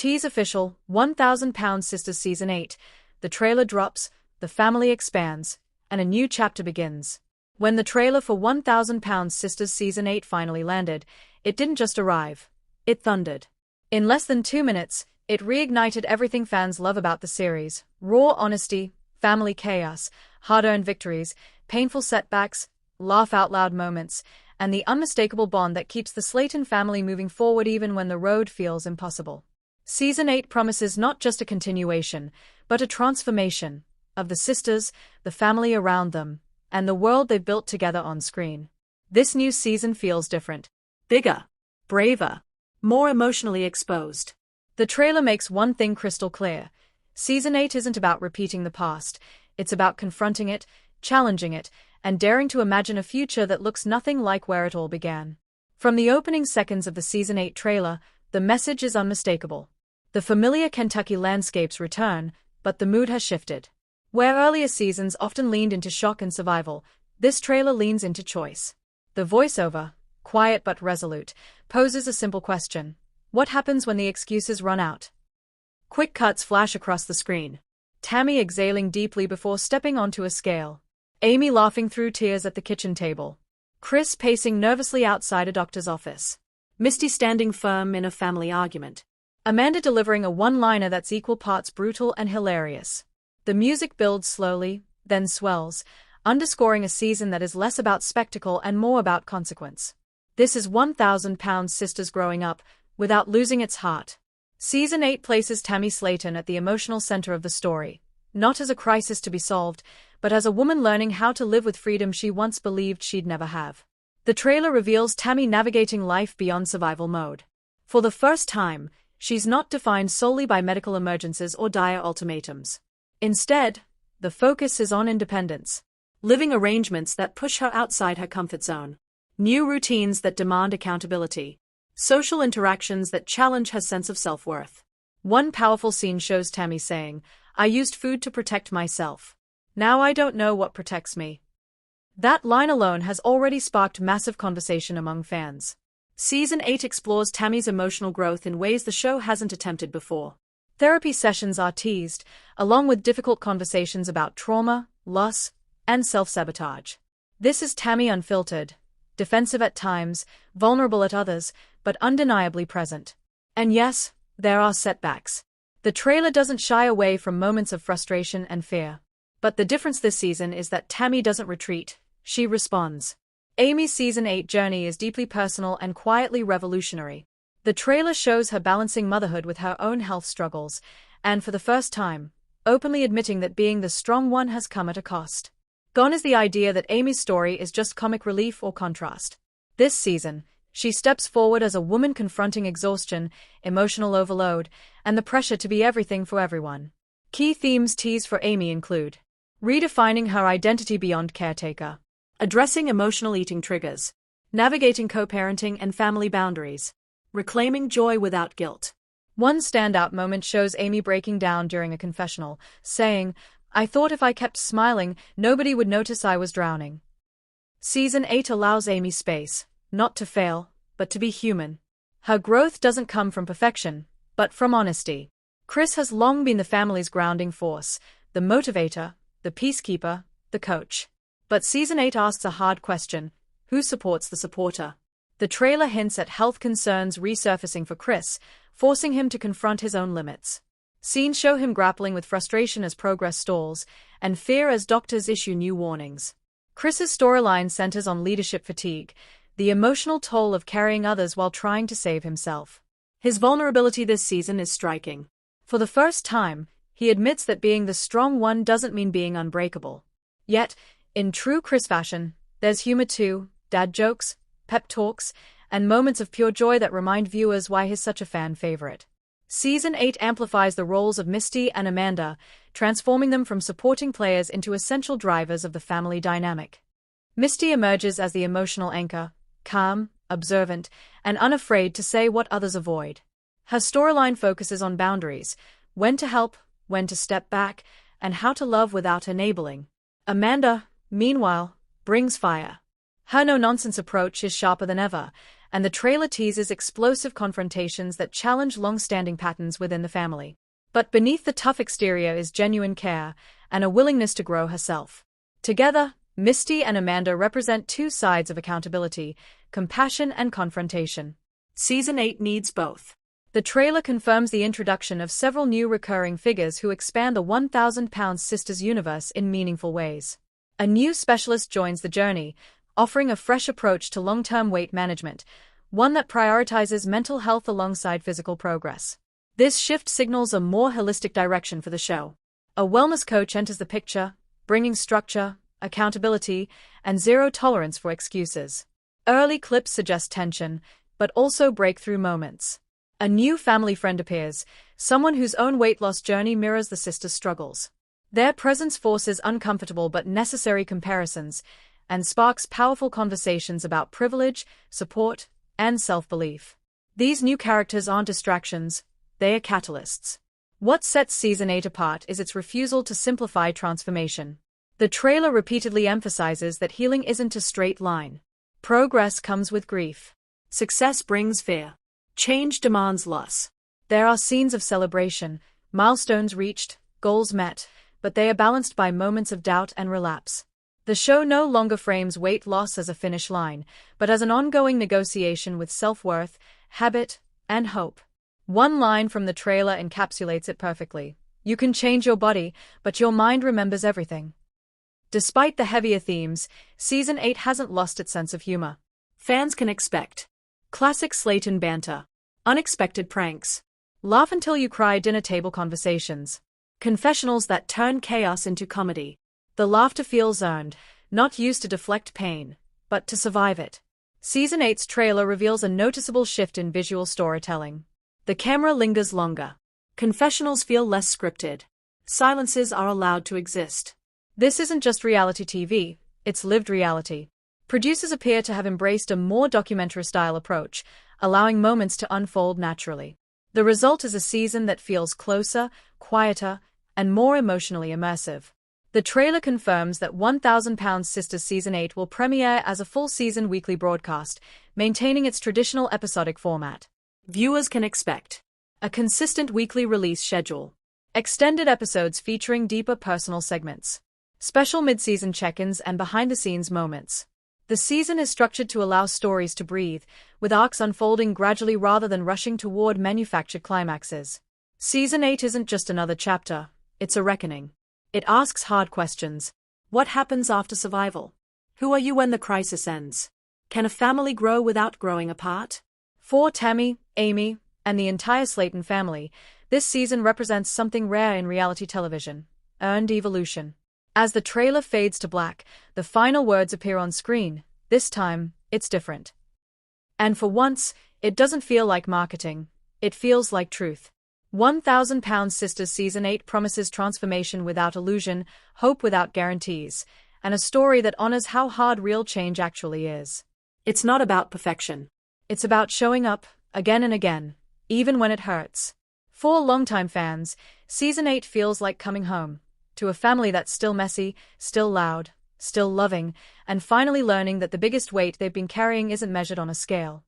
Tease official, 1000 Pound Sisters Season 8. The trailer drops, the family expands, and a new chapter begins. When the trailer for 1000 Pound Sisters Season 8 finally landed, it didn't just arrive. It thundered. In less than 2 minutes, it reignited everything fans love about the series: raw honesty, family chaos, hard-earned victories, painful setbacks, laugh-out-loud moments, and the unmistakable bond that keeps the Slayton family moving forward even when the road feels impossible. Season 8 promises not just a continuation, but a transformation of the sisters, the family around them, and the world they've built together on screen. This new season feels different. Bigger, braver, more emotionally exposed. The trailer makes one thing crystal clear. Season 8 isn't about repeating the past, it's about confronting it, challenging it, and daring to imagine a future that looks nothing like where it all began. From the opening seconds of the Season 8 trailer, the message is unmistakable. The familiar Kentucky landscapes return, but the mood has shifted. Where earlier seasons often leaned into shock and survival, this trailer leans into choice. The voiceover, quiet but resolute, poses a simple question: what happens when the excuses run out? Quick cuts flash across the screen. Tammy exhaling deeply before stepping onto a scale. Amy laughing through tears at the kitchen table. Chris pacing nervously outside a doctor's office. Misty standing firm in a family argument. Amanda delivering a one-liner that's equal parts brutal and hilarious. The music builds slowly, then swells, underscoring a season that is less about spectacle and more about consequence. This is 1000 Pound Sisters growing up, without losing its heart. Season 8 places Tammy Slayton at the emotional center of the story, not as a crisis to be solved, but as a woman learning how to live with freedom she once believed she'd never have. The trailer reveals Tammy navigating life beyond survival mode. For the first time, she's not defined solely by medical emergencies or dire ultimatums. Instead, the focus is on independence. Living arrangements that push her outside her comfort zone. New routines that demand accountability. Social interactions that challenge her sense of self-worth. One powerful scene shows Tammy saying, "I used food to protect myself. Now I don't know what protects me." That line alone has already sparked massive conversation among fans. Season 8 explores Tammy's emotional growth in ways the show hasn't attempted before. Therapy sessions are teased, along with difficult conversations about trauma, loss, and self-sabotage. This is Tammy unfiltered, defensive at times, vulnerable at others, but undeniably present. And yes, there are setbacks. The trailer doesn't shy away from moments of frustration and fear. But the difference this season is that Tammy doesn't retreat, she responds. Amy's Season 8 journey is deeply personal and quietly revolutionary. The trailer shows her balancing motherhood with her own health struggles, and for the first time, openly admitting that being the strong one has come at a cost. Gone is the idea that Amy's story is just comic relief or contrast. This season, she steps forward as a woman confronting exhaustion, emotional overload, and the pressure to be everything for everyone. Key themes teased for Amy include redefining her identity beyond caretaker, addressing emotional eating triggers, navigating co-parenting and family boundaries, reclaiming joy without guilt. One standout moment shows Amy breaking down during a confessional, saying, "I thought if I kept smiling, nobody would notice I was drowning." Season 8 allows Amy space, not to fail, but to be human. Her growth doesn't come from perfection, but from honesty. Chris has long been the family's grounding force, the motivator, the peacekeeper, the coach. But Season 8 asks a hard question: who supports the supporter? The trailer hints at health concerns resurfacing for Chris, forcing him to confront his own limits. Scenes show him grappling with frustration as progress stalls, and fear as doctors issue new warnings. Chris's storyline centers on leadership fatigue, the emotional toll of carrying others while trying to save himself. His vulnerability this season is striking. For the first time, he admits that being the strong one doesn't mean being unbreakable. Yet, in true Chris fashion, there's humor too, dad jokes, pep talks, and moments of pure joy that remind viewers why he's such a fan favorite. Season 8 amplifies the roles of Misty and Amanda, transforming them from supporting players into essential drivers of the family dynamic. Misty emerges as the emotional anchor, calm, observant, and unafraid to say what others avoid. Her storyline focuses on boundaries, when to help, when to step back, and how to love without enabling. Amanda, meanwhile, brings fire. Her no-nonsense approach is sharper than ever, and the trailer teases explosive confrontations that challenge long-standing patterns within the family. But beneath the tough exterior is genuine care and a willingness to grow herself. Together, Misty and Amanda represent two sides of accountability, compassion and confrontation. Season 8 needs both. The trailer confirms the introduction of several new recurring figures who expand the 1,000-pound sisters universe in meaningful ways. A new specialist joins the journey, offering a fresh approach to long-term weight management, one that prioritizes mental health alongside physical progress. This shift signals a more holistic direction for the show. A wellness coach enters the picture, bringing structure, accountability, and zero tolerance for excuses. Early clips suggest tension, but also breakthrough moments. A new family friend appears, someone whose own weight loss journey mirrors the sisters' struggles. Their presence forces uncomfortable but necessary comparisons and sparks powerful conversations about privilege, support, and self-belief. These new characters aren't distractions, they are catalysts. What sets Season 8 apart is its refusal to simplify transformation. The trailer repeatedly emphasizes that healing isn't a straight line. Progress comes with grief. Success brings fear. Change demands loss. There are scenes of celebration, milestones reached, goals met, but they are balanced by moments of doubt and relapse. The show no longer frames weight loss as a finish line, but as an ongoing negotiation with self-worth, habit, and hope. One line from the trailer encapsulates it perfectly. You can change your body, but your mind remembers everything. Despite the heavier themes, Season 8 hasn't lost its sense of humor. Fans can expect classic Slayton banter, unexpected pranks, laugh until you cry dinner table conversations, confessionals that turn chaos into comedy. The laughter feels earned, not used to deflect pain, but to survive it. Season 8's trailer reveals a noticeable shift in visual storytelling. The camera lingers longer. Confessionals feel less scripted. Silences are allowed to exist. This isn't just reality TV, it's lived reality. Producers appear to have embraced a more documentary-style approach, allowing moments to unfold naturally. The result is a season that feels closer, quieter, and more emotionally immersive. The trailer confirms that 1,000-Pound Sisters Season 8 will premiere as a full-season weekly broadcast, maintaining its traditional episodic format. Viewers can expect a consistent weekly release schedule, extended episodes featuring deeper personal segments, special mid-season check-ins and behind-the-scenes moments. The season is structured to allow stories to breathe, with arcs unfolding gradually rather than rushing toward manufactured climaxes. Season 8 isn't just another chapter, it's a reckoning. It asks hard questions. What happens after survival? Who are you when the crisis ends? Can a family grow without growing apart? For Tammy, Amy, and the entire Slayton family, this season represents something rare in reality television: earned evolution. As the trailer fades to black, the final words appear on screen. This time, it's different. And for once, it doesn't feel like marketing. It feels like truth. 1,000-Pound Sisters Season 8 promises transformation without illusion, hope without guarantees, and a story that honors how hard real change actually is. It's not about perfection. It's about showing up, again and again, even when it hurts. For longtime fans, Season 8 feels like coming home, to a family that's still messy, still loud, still loving, and finally learning that the biggest weight they've been carrying isn't measured on a scale.